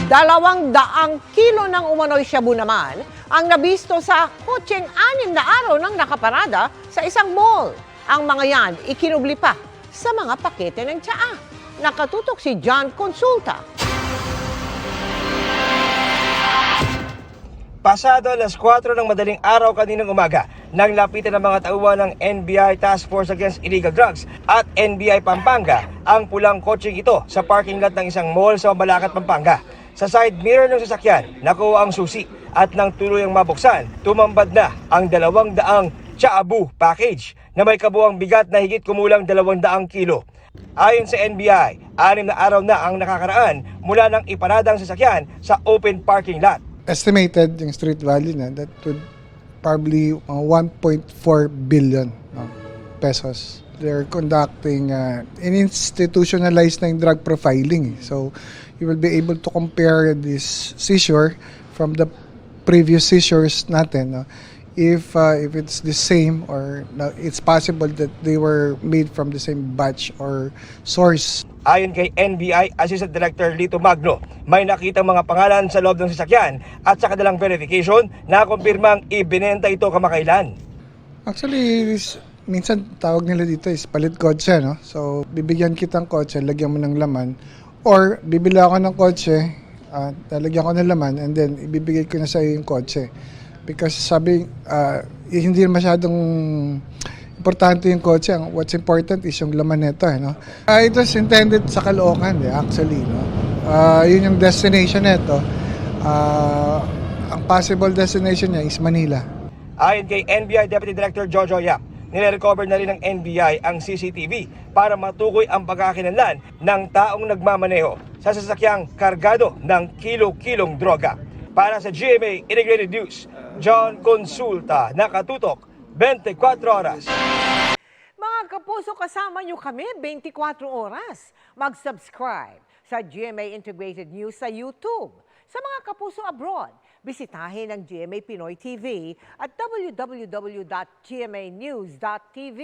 200 kilo ng umano'y shabu naman ang nabisto sa kotseng 6 na araw ng nakaparada sa isang mall. Ang mga yan ikinubli pa sa mga pakete ng tsaa. Nakatutok si John Consulta. Pasado alas 4 ng madaling araw kaninang umaga, nang lapitan ng mga tauhan ng NBI Task Force Against Illegal Drugs at NBI Pampanga ang pulang kotseng ito sa parking lot ng isang mall sa Mabalacat, Pampanga. Sa side mirror ng sasakyan, nakuha ang susi at nang tuluyang mabuksan, tumambad na ang 200 Tsaa-Bu package na may kabuuang bigat na higit kumulang 200 kilo. Ayon sa NBI, 6 na araw na ang nakakaraan mula nang iparada ang sasakyan sa open parking lot. Estimated yung street value na that would probably 1.4 billion pesos. They're conducting an institutionalized na yung drug profiling. So you will be able to compare this seizure from the previous seizures natin. If it's the same or it's possible that they were made from the same batch or source. Ayon kay NBI Assistant Director Lito Magno, may nakitang mga pangalan sa loob ng sasakyan at sa kanilang verification na kumpirmang ibinenta ito kamakailan. Actually, minsan tawag nila dito is palit kotse, no? So, bibigyan kitang kotse, lagyan mo ng laman, or bibili ako ng kotse, lalagyan ko ng laman, and then ibibigay ko na sa iyo yung kotse. Because sabi, hindi masyadong importante yung kotse. What's important is yung laman nito. No? It was intended sa Caloocan, actually. No? Yun yung destination nito. Ang possible destination niya is Manila. Ayon kay NBI Deputy Director Jojo Yap, nire-recover na rin ng NBI ang CCTV para matukoy ang pagkakinanlan ng taong nagmamaneho sa sasakyang kargado ng kilo-kilong droga. Para sa GMA Integrated News, John Consulta, nakatutok 24 oras. Mga kapuso, kasama nyo kami 24 oras. Mag-subscribe sa GMA Integrated News sa YouTube. Sa mga kapuso abroad, bisitahin ang GMA Pinoy TV at www.gmanews.tv.